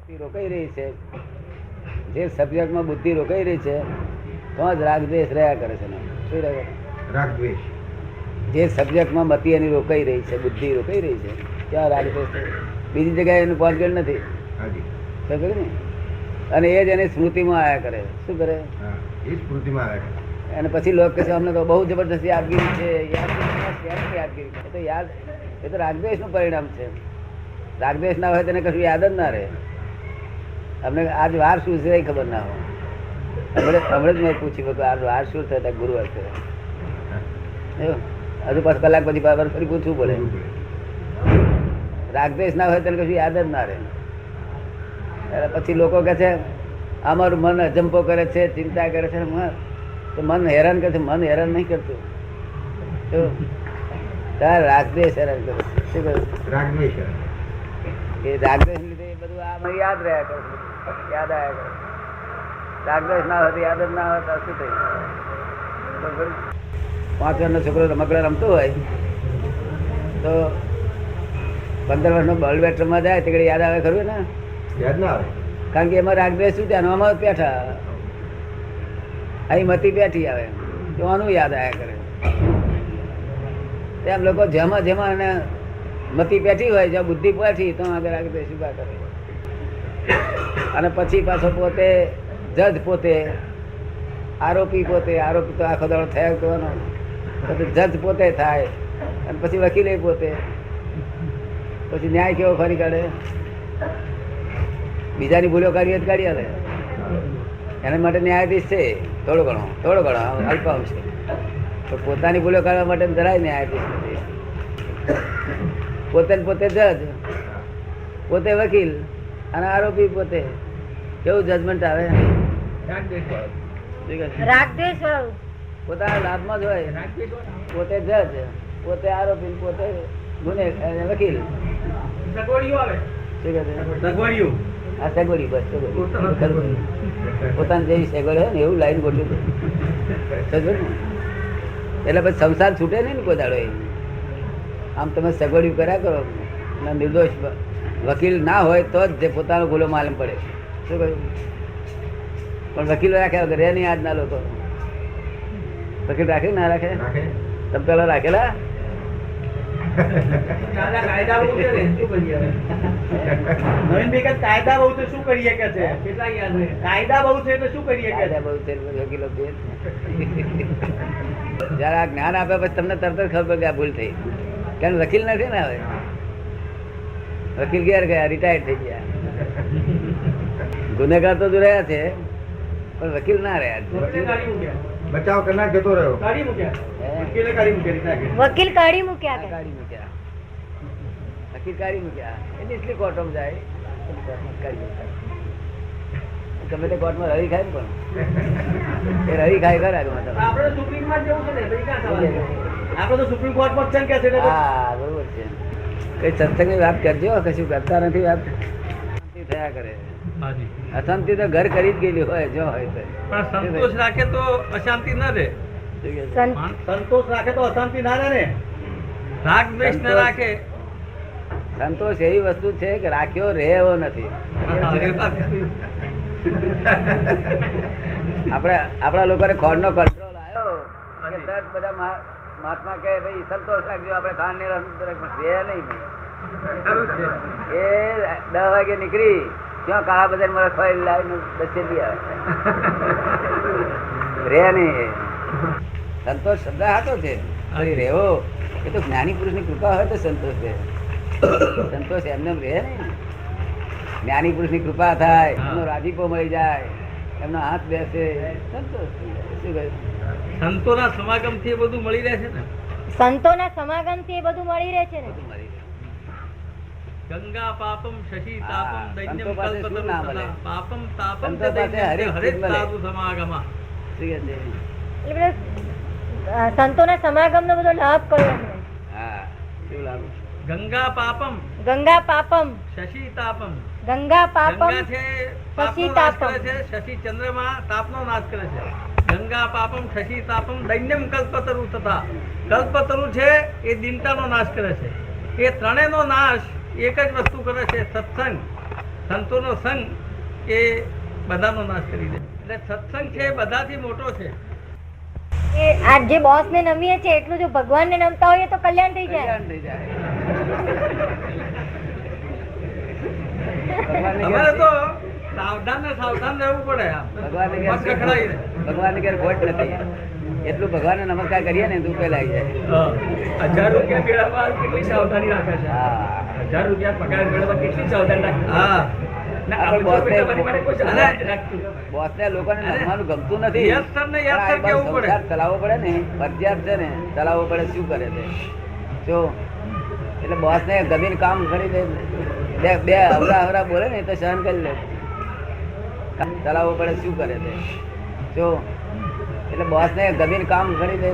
રોકાઈ રહી છે, જે સબ્જેક્ટમાં બુદ્ધિ રોકાઈ રહી છે તો જ રાગદ્વેષ રહ્યા કરે છે. શું રહે? રાગદ્વેષ. જે સબ્જેક્ટમાં મતિ એની રોકાઈ રહી છે, બુદ્ધિ રોકાઈ રહી છે, ત્યાં રાગદ્વેષ. બીજી જગ્યાએ એનું પહોંચગેલ નથી. ખબર ને? અને એ જ એની સ્મૃતિમાં આવ્યા કરે. શું કરે? એ સ્મૃતિમાં આવે. અને પછી લોકો કહે છે અમને તો બહુ જબરદસ્તી યાદગીરી છે. યાદગીરી એ તો યાદ, એ તો રાગદ્વેષ નું પરિણામ છે. રાગદ્વેષ ના હોય તેને કશું યાદ જ ના રહે. અમને આજ વાર શું છે એ ખબર ના હોય. હમણાં જ મેં પૂછ્યું કે આજ વાર શું થતા ગુરુવાર છે. હજુ પાછું કલાક પછી બરાબર ફરી પૂછવું પડે. રાગદ્વેષ ના હોય તેને કશું યાદ જ ના રહે. પછી લોકો કહે છે અમારું મન અજંપો કરે છે, ચિંતા કરે છે. તો મન હેરાન કરે છે. મન હેરાન નહીં કરતું. રાગદ્વેષ હેરાન કરે. શું કહ્યું? રાગદ્વેષ. એ રાગદ્વેષ લીધે એ બધું આ યાદ રહ્યા કરે, યાદ આવ્યા કરે. રાગદ્વેષ ના હોય તો યાદ જ ના હોય તો શું થયું? 5 વર્ષનો છોકરો રમકડા રમતો હોય તો 15 વર્ષનો બોલ બેટ રમવા જાય તે યાદ આવે ખરું ને? યાદ ના આવે. કારણ કે એમાં રાગદ્વેષ શું ત્યાં આમાં બેઠા, અહીં મતી બેઠી આવે તો આનું યાદ આવ્યા કરે. એમ લોકો જેમાં જેમાં એને મતી બેઠી હોય, જ્યાં બુદ્ધિ બેઠી તો આગળ રાગદ્વેષ ઉભા કરે. અને પછી પાછો પોતે જજ, પોતે આરોપી, પોતે આરોપી તો આખો દાડો થયા કરવાનો. પછી જજ પોતે થાય અને પછી વકીલે પોતે. પછી ન્યાય કેવો ફરી કાઢે? બીજાની ભૂલો કાઢીએ તો કાઢી આવે. એના માટે ન્યાયાધીશ છે થોડો ઘણો અલ્પાંશ છે. તો પોતાની ભૂલો કાઢવા માટે જરાય ન્યાયાધીશ નથી. પોતે પોતે જજ, પોતે વકીલ અને આરોપી પોતે. કેવું જજમેન્ટ આવે? પોતાના લાભમાં જ હોય. પોતે જજ, પોતે આરોપી, પોતે વકીલ. આ સગવડી, બસ સગવડી. પોતાની જેવી સગવડ હોય ને એવું લાઈન ગોઠવ્યું. એટલે પછી સંસાર છૂટે નહીં ને કોઈ દાડો. આમ તમે સગવડિયું કર્યા કરો. નિર્દોષ વકીલ ના હોય તો જ પોતાનો ભૂલો માલુમ પડે. શું કહ્યું? પણ વકીલો રાખ્યા વગર રહે નહીં આજના લોકો. વકીલ રાખે ના રાખે? તમે પેલા રાખેલા? કાયદા બહુ છે તો શું કરીએ? વકીલો જયારે આ જ્ઞાન આપ્યા પછી તમને તરત જ ખબર પડે કે આ ભૂલ થઈ. કારણ વકીલ નથી ને હવે. વકીલ ઘેર ગયા, રિટાયર્ડ થઈ ગયા. ગુનેગાર તો રહ્યા છે પણ વકીલ ના રહ્યા. બચાવ કરનાર જતો રહ્યો. વકીલ કાઢી મૂક્યા. વકીલ કાઢી મૂક્યા એટલે કોર્ટમાં જાય. ગમે તે કોર્ટમાં રડી ખાય ને પણ એ રડી ખાય ખરા. આપણે તો સુપ્રીમ કોર્ટમાં છે કે છે. હા બરોબર છે. કઈ સત્સંગની વાત કરજો, કશું કરતા નથી. વાત થયા કરે. અશાંતિ તો ઘર કરી જ ગયેલી હોય જો હોય તો. પણ સંતોષ રાખે તો અશાંતિ ના રહે. સંતોષ રાખે તો અશાંતિ ના રહે ને. રાગ દ્વેષ ના રાખે. સંતોષ એવી વસ્તુ છે કે રાખ્યો રહે એવો નથી. આપણા લોકોને ખોડ નો કંટ્રોલ આવ્યો કે બધા મહાત્મા કહે ભાઈ સંતોષ રાખજો, આપણે ખાંડ ને રહે નહીં. એ 10 વાગે નીકળી ત્યાં કાળા બજાર મારા ખોઈ લાવીને દસેલી આવે. રે નહીં. સંતોષ શબ્દ હાથો છે. રેવો એ તો જ્ઞાની પુરુષ ની કૃપા હોય તો સંતોષ છે. સંતોષ એમને રહે નહીં. જ્ઞાની પુરુષ ની કૃપા થાય, એમનો રાજીપો મળી જાય, એમનો હાથ બેસે, સંતોષ. શું કહ્યું? સંતોના સમાગમ થી એ બધું મળી રહે છે ને. સંતોના સમાગમ થી એ બધું મળી રહે છે ને. ગંગા પાપમ શશી તાપમ દૈન્યમ કલ્પતરુ પાપમ તાપમ સંતો પાસે હરેક સાધુ સમાગમા. એટલે સંતોના સમાગમ નો બધો લાભ કર્યો છે. હા શું લાભ? ગંગા પાપમ શશી તાપમ. ગંગા પાપમ ગંગા છે પાપનો નાશ કરે છે, શશી ચંદ્રમા તાપનો નાશ કરે છે. ગંગા પાપમ શશી તાપમ દૈન્યમ કલ્પતરુ તથા. કલ્પતરુ છે એ દિનતાનો નાશ કરે છે. એ ત્રણેયનો નાશ એક જ વસ્તુ કરે છે, સત્સંગ. સંતોનો સંગ એ બધાનો નાશ કરી દે. એટલે સત્સંગ છે એ બધાથી મોટો છે. એ આ જે બોસ ને નમીએ છે એટલું જો ભગવાન ને નમતા હોઈએ તો કલ્યાણ થઈ જાય. કલ્યાણ થઈ જાય. ભગવાનને અમારે ઘેર- તો સાવધાન ને સાવધાન રહેવું પડે. આમ. ભગવાનને મત કખડાઈ ઘેર રહે. ભગવાનને ઘેર ખોટ નથી. એટલું ભગવાનને નમસ્કાર કરીએ ને તો ઉકેલ આવી જાય. 1000 રૂપિયા મેળવવા કેટલી સાવધાની રાખે છે. હા 1000 રૂપિયા પગાર મેળવવા કેટલી સાવધાની રાખે. હા. ના, આપણે આપણે બોસને- તમારી માટે કોઈ સાવધાની નથી રાખતું. બોસને લોકોને નમવાનું ગમતું નથી. યસ સર ને યસ સર પણ આ કેવું પડે. સંસાર ચલાવવો પડે ને ફરજિયાત છે ને ચલાવવો પડે. શું કરે છે જો એટલે બોસને ગમીને કામ કરી દે. બે અવરા અવરા બોલે ને તો સહન કરી લે. ચલાવવો પડે. શું કરે છે જો એટલે બોસને ગમીને કામ કરી દે.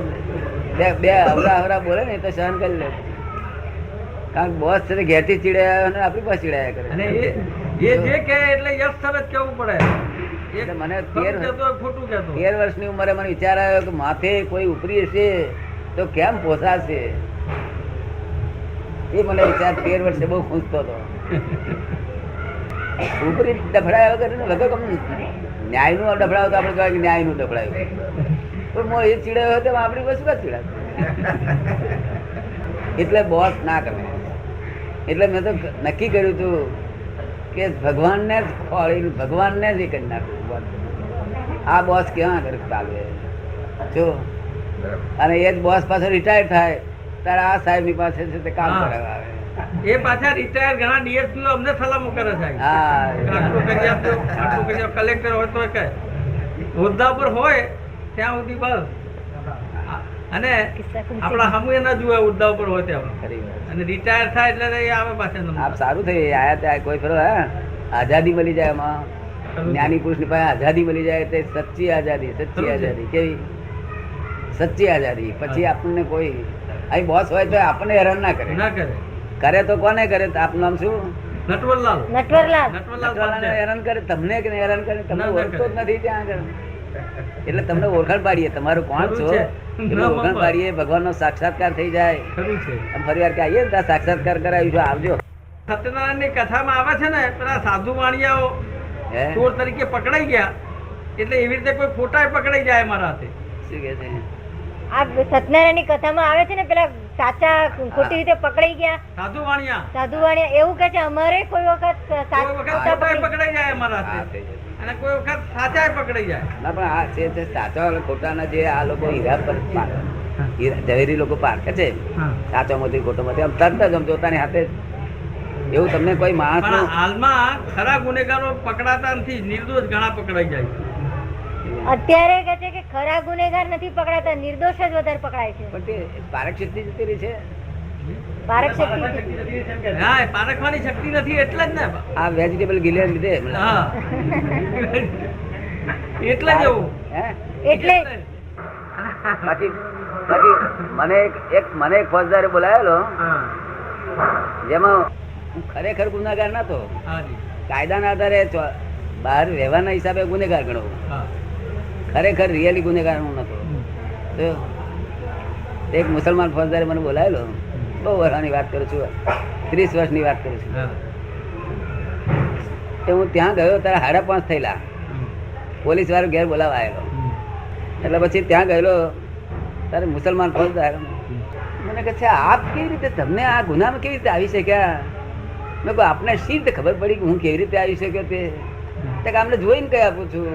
બે અવરા અવરા બોલે ને તો સહન કરી લે. કારણ કે બોસ છે તે ઘેરથી ચીડાયા અને આપણી પાસે ચીડાયા કરે. અને એ જે કહે એટલે યસ સર જ કેવું પડે. એટલે મને ખરું કહેતો હોય, ખોટું કહેતો હોય. 13 વર્ષની ઉંમરે મને વિચાર આવ્યો કે માથે કોઈ ઉપરી હશે તો કેમ પોસાશે. એ મને વિચાર 13 વર્ષે બહુ ખૂંચતો હતો. ઉપરી ડફડાયો વગર ન્યાય નું ડફડાયો તો આપણે કહેવાય કે ન્યાય નું ડફડાયું. પણ મો એ ચીડાયો હતો આપણી પાસે શું ચીડાશે. એટલે બોસ ના કરે. એટલે મેં તો નક્કી કર્યું હતું કે ભગવાનને જ ખોળી ભગવાનને જ એ કરી નાખવું. આ બોસ ક્યાં આગળ ચાલવે જો. અને એ જ બોસ પાછો રિટાયર થાય ત્યારે આ સાહેબ ની પાસે છે તે કામ હા. કરાવવા આવે. એ પાછા રિટાયર ઘણા ડીએસપી અમને સલામો કરે છે. હા આટલું કરી આપજો, આટલું કરી આપજો. કલેક્ટર હોય તો કહે હોદ્દા પર હોય ત્યાં સુધી બસ. અને આપણા સામુએ ના જુએ હોદ્દા ઉપર હોય ત્યાં. ખરી વાત. અને રિટાયર થાય એટલે એ આવે પાછા નંબર. આપ સારું થઈ આયા ત્યાં કોઈ ફરો હા આઝાદી મળી જાય એમાં. જ્ઞાની પુરુષ ની પાસે આઝાદી મળી જાય તે સચ્ચી આઝાદી. સચ્ચી આઝાદી કેવી સચ્ચી આઝાદી. પછી આપણને કોઈ અહીં બોસ હોય તો આપણને હેરાન ના કરે. ના કરે. કરે તો કોને કરે આપનું નામ શું નટવરલાલ. નટવરલાલ નટવરલાલ નટવાલાને પાસે. હેરાન કરે તમને કે હેરાન કરે તમને ના, ના ઓળખતો જ કરે. નથી ત્યાં આગળ. એટલે તમને ઓળખાણ પાડીએ તમારું કોણ ખરું છો છે. એટલે ના, ઓળખાણ બાપા. પાડીએ ભગવાનનો સાક્ષાત્કાર થઈ જાય. ખરું છે. આમ ફરી વાર કે આવીએ ને ત્યાં સાક્ષાત્કાર કરાવીશું આવજો. સત્યનારાયણની કથામાં આવે છે ને પેલા સાધુ વાણિયાઓ હે ચોર તરીકે પકડાઈ ગયા એટલે એવી રીતે કોઈ ફોટા પકડાઈ જાય મારા હાથે. શું કે છે આ સત્યનારાયણ ની કથામાં આવે છે ને પેલા સાચા ખોટી રીતે પકડાઈ ગયા સાધુ વાણિયા સાધુ વાણિયા એવું કે છે અમારે કોઈ વખત કોઈ વખત ખોટા ખોટાય પકડી- પકડાઈ જાય અમારા હા, હાથે થઈ જશે. અને કોઈ વખત સાચાય પકડાઈ જાય. ના પણ આ છે તે સાચા અને ખોટાના જે આ લોકો હીરા પર ઝવેરી લોકો પારખે છે સાચો માંથી ખોટો માંથી આમ તરત જ આમ જોતાની હાથે જ. એવું તમને કોઈ માણસ પણ હાલમાં ખરા ગુનેગારો પકડાતા નથી. નિર્દોષ ઘણા પકડાઈ જાય છે. અત્યારે કે છે કે ખરા ગુનેગાર નથી પકડાતા નિર્દોષ જ વધારે પકડાય છે. પણ તે પારક શક્તિ જતી રહી છે. પારક શક્તિ હા એ પારખવાની શક્તિ નથી એટલે જ ને. આ વેજીટેબલ ગિલિયર લીધે હા એટલે જ એવું. હે એટલે બાકી બાકી મને એક ફોજદારે બોલાવેલો જેમાં હું ખરેખર ગુનેગાર નતો. હાજી. કાયદાના આધારે બહાર રહેવાના હિસાબે ગુનેગાર ગણો. હા. ખરેખર રિયલી ગુનેગાર હું નતો. તો એક મુસલમાન ફોજદારે મને બોલાવેલો. બહુ વર્ષની વાત કરું છું 30 વર્ષની વાત કરું છું. હા. તો હું ત્યાં ગયો ત્યારે 5:30 થયેલા. પોલીસ વાળો ઘેર બોલાવા આવેલો. એટલે પછી ત્યાં ગયેલો ત્યારે મુસલમાન ફોજદાર મને કહે છે આપ કેવી રીતે તમને આ ગુનામાં કેવી રીતે આવી શક્યા. મેં કહ્યું આપને શી રીતે ખબર પડી કે હું કેવી રીતે આવી શક્યો તે કે આમને જોઈને કઈ આપું છું.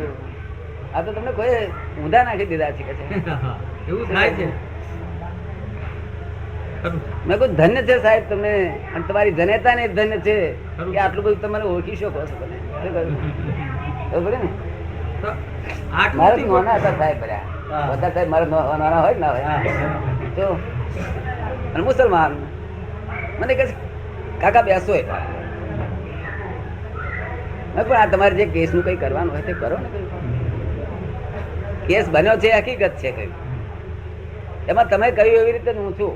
આ તો તમને કોઈ ઊંધા નાખી દીધા છે કે છે. એવું થાય છે. ખરું છે. મેં કહ્યું ધન્ય છે સાહેબ તમને અને તમારી જનેતા ને ધન્ય છે ખરું. કે આટલું બધું તમે ઓળખી શકો છો તમે. શું કહ્યું? ખબર પડી ને તો મારે આટલું તો નાના હતા સાહેબ બધા હા. બધા સાહેબ મારે નાના હોય ને ના હોય તો અને મુસલમાન મને કહે છે, કાકા બેસો મેં પણ આ તમારે જે કેસનું કંઈ કરવાનું હોય તે કરો ને કહ્યું. કેસ બન્યો છે હકીકત છે કહ્યું. એમાં તમે કહ્યું એવી રીતે હું છું.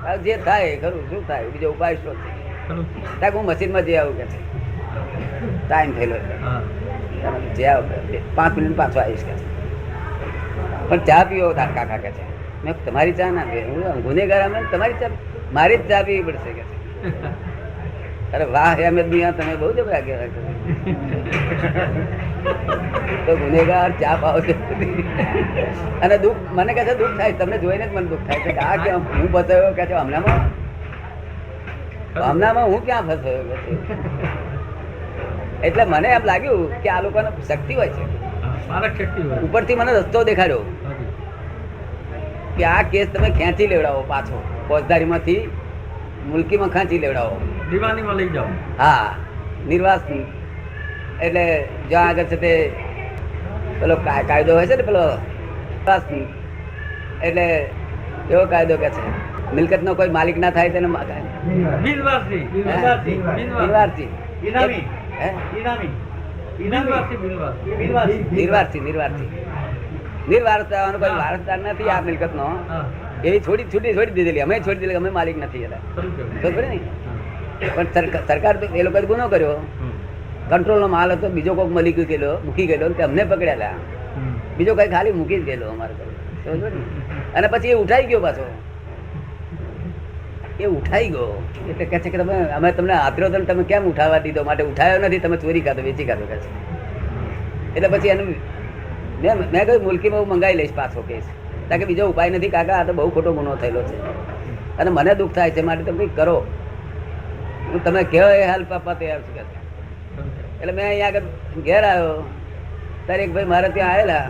આ જે થાય એ ખરું શું થાય બીજો ઉપાય શું છે. ખરું છે. ત્યાં હું મશીનમાં જઈ આવું કે છે ટાઈમ થયેલો એટલે હા. જઈ આવું 5 મિનિટ પાછો આવીશ કે છે. પણ ચા પીવો તાર કાકા કે છે. મેં તમારી ચા ના પીવી હું ગુનેગાર અમે તમારી ચા મારી જ ચા પીવી પડશે કે છે. અરે વાહ અહેમદ મિયા, તમે બહુ જબરા કહેવાય. તો ગુનેગાર ચા પાવ છે. અને દુઃખ મને કહે છે, દુઃખ થાય તમને જોઈને જ મને દુઃખ થાય છે કે આ કેમ હું ફસાયો કે છે હમણાં હું ક્યાં ફસાયો કે છે. એટલે મને એમ લાગ્યું કે આ લોકોને શક્તિ હોય છે. મારા શક્તિ હોય. ઉપરથી મને રસ્તો દેખાડ્યો હાજી. કે આ કેસ તમે ખેંચી લેવડાવો પાછો, ફોજદારીમાંથી મુલકીમાં ખેંચી લેવડાવો. દીવાનીમાં લઈ જાઓ. હા, નિર્વાસ. એટલે જ્યાં આગળ છે તે પેલો કાયદો હોય છે ને, પેલો એટલે એવો કાયદો કે છે મિલકતનો કોઈ માલિક ના થાય તેને બિનવારસી. નિર્વાસી. ઇનામી. હે? ઇનામી. બિનવારસી. નિર્વાસી. નિર્વારસનો કોઈ વારસદાર નથી આ મિલકતનો. હા. એવી છૂટી દીધેલી, અમે છોડી દીધેલી, અમે માલિક નથી એના. ખરું કહેવાય. ખબર પડી ને? પણ સરકાર તો એ લોકો ગુનો કર્યો, કંટ્રોલનો માલ હતો, બીજો કોઈક મૂકી ગયેલો અને અમને પકડ્યા. બીજો કઈ ખાલી મૂકી જ ગયેલો અમારે. અને પછી એ ઉઠાઈ ગયો પાછો. એ ઉઠાઈ ગયો એટલે કહે છે કે તમે અમે તમને આતરો તો તમે કેમ ઉઠાવવા દીધો? માટે ઉઠાયો નથી, તમે ચોરી કાઢો, વેચી કાઢો કહે છે. એટલે પછી એનું મેં કહ્યું મુલકીમાં હું મંગાવી લઈશ પાછો કેસ, કારણ કે બીજો ઉપાય નથી કાકા, આ તો બહુ ખોટો ગુનો થયેલો છે અને મને દુઃખ થાય છે, માટે તમે કંઈક કરો. હું તમે કહો એ હાલ પાપા તૈયાર છું. એટલે મેં અહીંયા આગળ ઘેર આવ્યો ત્યારે એક ભાઈ મારે ત્યાં આવેલા.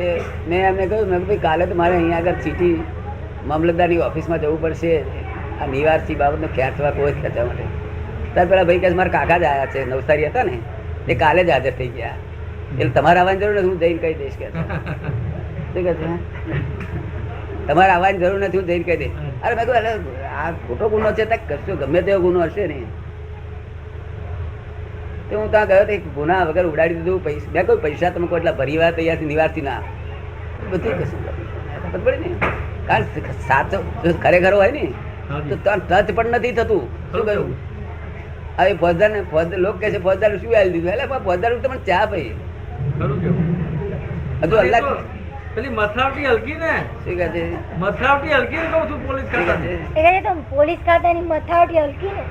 એ મેં એમને કહ્યું, મેં ભાઈ કાલે તો મારે અહીંયા આગળ સિટી મામલતદારની ઓફિસમાં જવું પડશે આ નિવાસી બાબતનો ખેંચવા કોઈ ખેંચવા માટે. ત્યારે પેલા ભાઈ કહે મારા કાકા જ આવ્યા છે, નવસારી હતા ને, એ કાલે જ હાજર થઈ ગયા. એટલે તમારે આવવાની જરૂર નથી, હું જઈને કહી દઈશ કે શું કહે છે તમારે આવવાની જરૂર નથી, હું જઈને કહી દઈશ. અરે મેં કહ્યું આ ખોટો ગુનો છે, કશો ગમે તેવો ગુનો હશે ને. તો હું ત્યાં ગયો તો ગુના વગર ઉડાડી દીધું. પૈસા મેં કહ્યું પૈસા તમે કોઈ એટલા ભરીવા તૈયાર છે નિવાસી ના, બધું કશું ખબર પડે ને. કારણ સાચો જો ખરેખર હોય ને તો ટચ પણ નથી થતું. શું કહ્યું? હવે ફોજદાર ને લોક કહે છે ફોજદાર શું આવી દીધું? એટલે ફોજદાર તમને ચા ભાઈ ખરું કહેવાય. હજુ અલ્લાહ પેલી મથરાવટી હલકી ને, શું કહે છે? મથરાવટી હલકી ને કહું છું પોલીસ શું કહે ખાતા. છે? એ તો પોલીસ ખાતાની મથાવટી હલકી ને.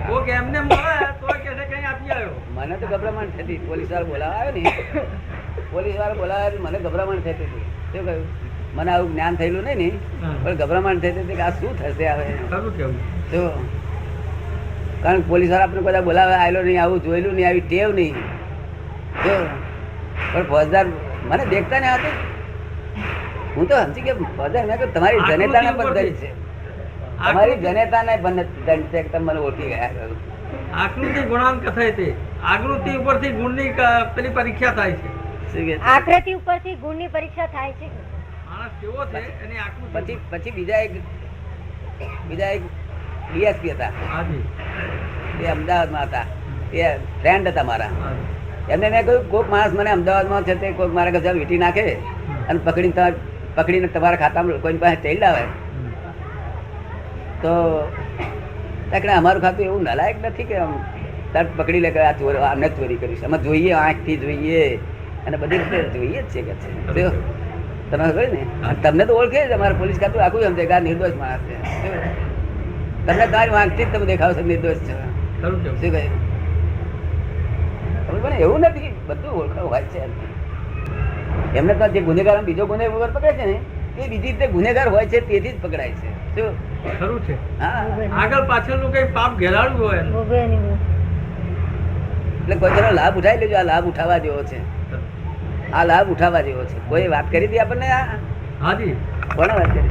કોક એમને મળે તો કે છે કઈ આપી આવ્યો. મને તો ગભરામણ થતી. પોલીસ વાળો બોલાવા આવ્યો ને, પોલીસ વાળો બોલાવે મને ગભરામણ થતી હતી. શું કહ્યું? મને આવું જ્ઞાન થયેલું નહીં ને, પણ ગભરામણ થતી હતી કે આ શું થશે હવે. ખરું કેવું. જો કારણ કે પોલીસ વાળા આપણે બધા બોલાવે આવેલો નહીં, આવું જોયેલું નહીં, આવી ટેવ નહીં. જો પણ ફોજદાર મને દેખતા ને હતું. હું તો સમજી કે ફોજદાર મેં કહ્યું તમારી જનેતાના પણ દંડ છે, તમારી જનેતાને દંડ છે, તમે મને ઓળખી ગયા. આકૃતિ ગુણાંક કથાય તે આકૃતિ ઉપરથી ગુણની પેલી પરીક્ષા થાય છે. શું કે આકૃતિ ઉપરથી ગુણની પરીક્ષા થાય છે. માણસ કેવો છે એની આકૃતિ. પછી બીજા એક ડીએસપી હતા, હાજી. એ અમદાવાદમાં હતા, એ ફ્રેન્ડ હતા મારા. હાજી. એમને મેં કહ્યું કોઈક માણસ મને અમદાવાદમાં છે તે કોઈક મારા ઘર વીટી નાખે અને પકડીને તમારા ખાતામાં કોઈ પાસે તેલ લાવે તો અમારું ખાતું એવું નલાયક નથી કે આમ તરત પકડી લે કે આ ચોર આમને ચોરી કરીશ. અમે જોઈએ, આંખથી જોઈએ અને બધી રીતે જોઈએ જ છે કે છે. તમે ખબર ને, તમને તો ઓળખે જ અમારા પોલીસ ખાતું આખું સમજે કે આ નિર્દોષ માણસ છે. તમને તમારી આંખથી જ તમે દેખાવ છો નિર્દોષ છે. ખરું કેવું. શું કહે? પણ એવું નથી, બધું ઓળખાવ હોય છે. એમને તો જે ગુનેગાર બીજો ગુને વગર પકડે છે ને એ બીજી રીતે ગુનેગાર હોય છે તેથી જ પકડાય છે. શું? ખરું છે. હા, આગળ પાછળનું કઈ પાપ ઘેરાડવું હોય એનું. ભોગવે નહીં. એટલે કોઈ જણો લાભ ઉઠાવી લેજો. આ લાભ ઉઠાવવા જેવો છે, આ લાભ ઉઠાવવા જેવો છે. કોઈ વાત કરી હતી આપણને? હાજી. કોને વાત કરી?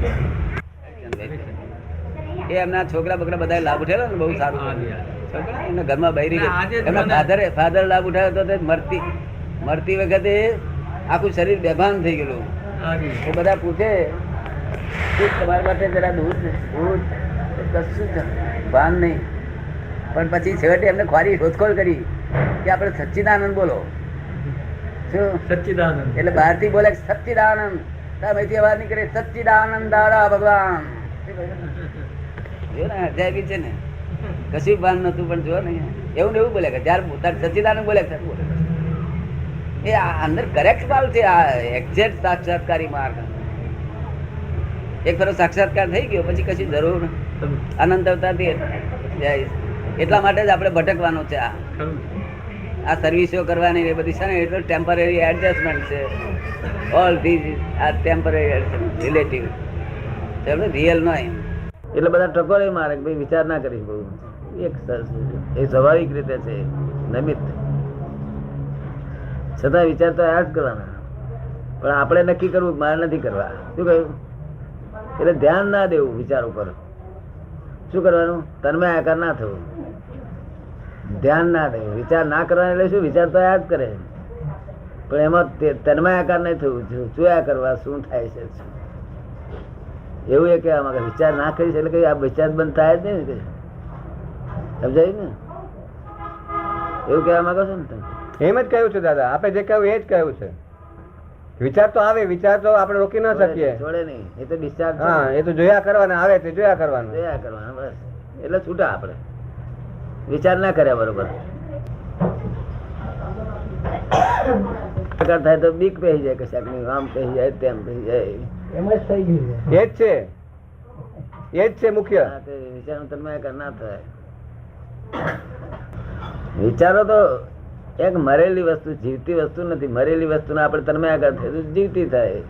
એ એમના છોકરા બકરા બધા લાભ ઉઠેલો ને, બહુ સારું. હાજી. એમના ઘરમાં બૈરી ના, આજે જ એમના મને- ફાધર લાભ ઉઠાવ્યો તો તે મરતી વખતે આખું શરીર બેભાન થઈ ગયેલું. હાજી. એ બધા પૂછે કે તમારા માટે જરા દૂધ કશું જ ભાન નહીં. પણ પછી છેવટે એમને ખોરી શોધખોળ કરી કે આપણે સચ્ચિદાનંદ બોલો. શું? સચ્ચિદાનંદ. એટલે બહારથી બોલે સચ્ચિદાનંદ, અહીંથી અવાજ નીકળે સચ્ચિદાનંદ દાદા ભગવાન. જો ને અજાયબી છે ને, કશું ભાન નતું પણ જો ને એવું ને એવું બોલે કે જયારે સચ્ચિદાનંદ બોલે એ અંદર કરેક્ટ માલ છે. આ એક્ઝેક્ટ સાક્ષાત્કારી માર્ગ. એક ફરો સાક્ષાત્કાર થઈ ગયો પછી કશી જરૂર અનંત અવતારથી એટલા માટે જ આપણે ભટકવાનું છે. ખરું. આ સર્વિસો કરવાની એ બધી છે ને એટલે ટેમ્પરરી એડજસ્ટમેન્ટ છે. All these are temporary relative, real નહીં. એટલે બધા ટકોરે મારે કે ભાઈ વિચાર ના કરીશ બહુ. એ સ્વાભાવિક રીતે છે, નિમિત્ત. છતાં વિચાર તો આ જ કરવાના, પણ આપણે નક્કી કરવું મારે નથી કરવા. શું કહ્યું? એટલે ધ્યાન ના દેવું વિચાર ઉપર. શું કરવાનું? તન્મય આકાર ના થવું, ધ્યાન ના દેવું. વિચાર ના કરવાને એટલે શું? વિચાર તો આ જ કરે, પણ એમાં તન્મય આકાર નહીં થવું. જોયા કરવા શું થાય છે એવું એ કહેવા માંગે. વિચાર ના કરીશ એટલે કઈ આ વિચાર બંધ થાય જ નહીં ને, સમજાયું ને? એવું કહેવા માંગો છો ને તમે? એમ જ કહ્યું છે દાદા, આપણે જે કહ્યું એ જ કહ્યું છે. વિચાર તો આવે, વિચાર તો આપણે રોકી ન શકીએ. છોડે નહીં, એ તો ડિસ્ચાર્જ. હા, એ તો જોયા કરવાના, આવે તે જોયા કરવાનું. જોયા કરવાના બસ. એટલે છૂટા આપણે વિચાર ના કર્યા બરોબર. થાય તો બીક પહેરી જાય, કશાક ની આમ પહેરી જાય તેમ પહેરી જાય. એમ જ થઈ ગયું છે. એ જ છે, એ જ છે મુખ્ય. વિચાર તન્મય ના થાય. વિચારો તો એક મરેલી વસ્તુ, જીવતી વસ્તુ નથી. મરેલી વસ્તુ આપણે તન્મયાકાર થાય તો જીવતી થાય.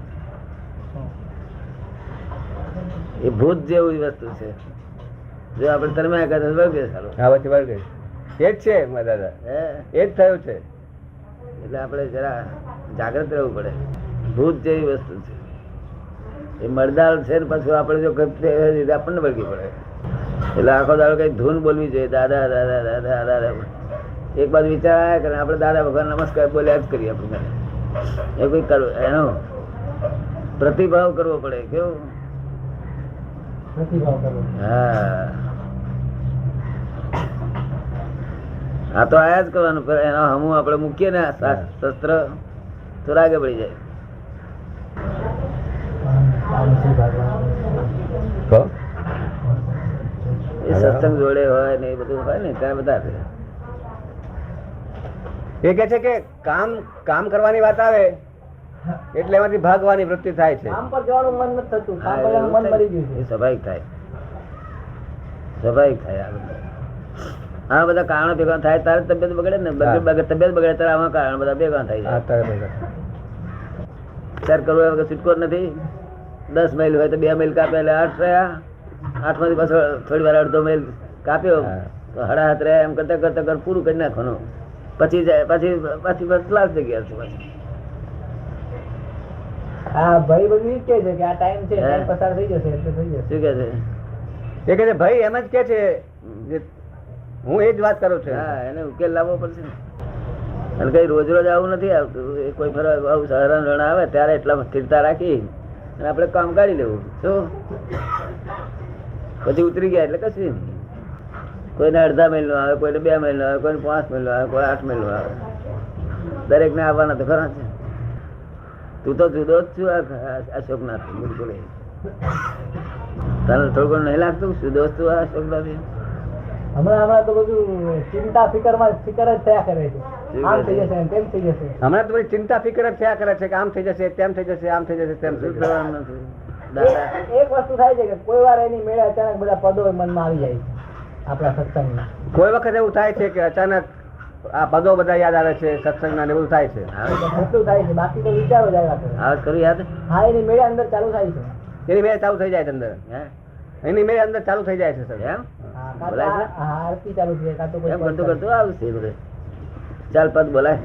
એ ભૂત જેવી વસ્તુ છે. જો આપણે તન્મયાકાર થાય વળગે સારું. હા, પછી વળગે. એ જ છે દાદા, એ જ થયું છે. એટલે આપણે જરા જાગ્રત રહેવું પડે. ભૂત જેવી વસ્તુ છે એ. મરદાળ છે ને પછી આપણે જો આપણને વળગી પડે. એટલે આખો દાડો કઈ ધૂન બોલવી જોઈએ, દાદા દાદા દાદા દાદા. એક બાજુ વિચાર આવ્યા કરે, આપણે દાદા ભગવાન નમસ્કાર બોલ્યા જ કરીએ. આપણે એ કોઈ કરવું, એનો પ્રતિભાવ કરવો પડે. કેવું? હા, આ તો આયા જ કરવાનું. એનો હમું આપણે મૂકીએ ને શસ્ત્ર તો રાગે પડી જાય. એ સત્સંગ જોડે હોય ને એ બધું હોય ને ત્યાં બધા એ કે છે કે કામ કરવાની વાત આવે એટલે એમાંથી ભાગવાની વૃત્તિ થાય છે. કામ પર જવાનું મન નથી થતું, કામ કરવાનું મન મરી ગયું છે. એ સ્વાભાવિક થાય, સ્વાભાવિક થાય. આ બધા કારણો ભેગા થાય તારે તબિયત બગડે ને, તબિયત બગડે ત્યારે આવા કારણ બધા ભેગા થાય છે. વિચાર કરવો વગર છૂટકો જ નથી. 10 માઇલ હોય તો 2 માઇલ કાપે એટલે 8 રહ્યા. 8 માંથી પાછો થોડી વાર અડધો માઇલ કાપ્યો તો 7.5 રહ્યા. એમ કરતા કરતા પૂરું કરી નાખવાનું. પછી જાય પાછી ક્લાસ જગ્યા છે. પાછી હા, ભાઈ બધું ઈ જ કહે છે કે આ ટાઈમ છે, ટાઈમ પસાર થઈ જશે એટલે થઈ જશે. શું કે છે? એ કે છે ભાઈ એમ જ કે છે, હું એ જ વાત કરું છું. હા, એને ઉકેલ લાવવો પડશે ને. અને કઈ રોજ રોજ આવું નથી આવતું. એ કોઈ ફરક આવું સહરણ રણ આવે ત્યારે એટલા સ્થિરતા રાખી અને આપણે કામ કાઢી લેવું. શું પછી ઉતરી ગયા એટલે કશું નહીં. કોઈને અડધા મહિલ નો આવે, કોઈને 2 મહિલ નો આવે, કોઈને 5 મહિલ નો આવે, કોઈ 8 મહિલ નો આવે. દરેક ને આવવાના તો ખરા છે. તું તો જુદો જ છું અશોકનાથ, બિલકુલ. તને થોડું નહીં લાગતું જુદો જ છું અશોકનાથ? હમણાં તો બધું ચિંતા ફિકર જ થયા કરે છે. આમ થઈ જશે, તેમ થઈ જશે. હમણાં તો બધી ચિંતા ફિકર જ થયા કરે છે કે આમ થઈ જશે, તેમ થઈ જશે, આમ થઈ જશે, તેમ થઈ જશે. નથી દાદા. એક વસ્તુ થાય છે કે કોઈ વાર એની મેળે અચાનક બધા પદો મનમાં આવી જાય છે આપણા સત્સંગમાં. કોઈ વખત એવું થાય છે કે અચાનક આ પદો બધા યાદ આવે છે, સત્સંગના ને બધું થાય છે. એટલું થાય છે, બાકી તો વિચારો જ આવ્યા કરે. આવાજ કરું યાદ? હા, એની મેળે અંદર ચાલુ થાય છે. એની મેળ ચાલુ થઈ જાય છે અંદર. હે? એની મેળ અંદર ચાલુ થઈ જાય છે સર. એમ હા, કાં તો બોલાય છે? હા, આરતી ચાલુ થઈ જાય, કાં તો કોઈ એમ કરતું કરતું આવશે બધે. ચાલ પદ બોલાય.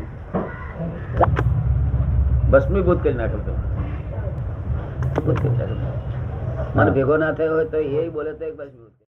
ભસ્મીભૂત કરી નાખો તો. મને ભેગો ના થયો હોય તો એ બોલે તો એક ભસ્મીભૂત.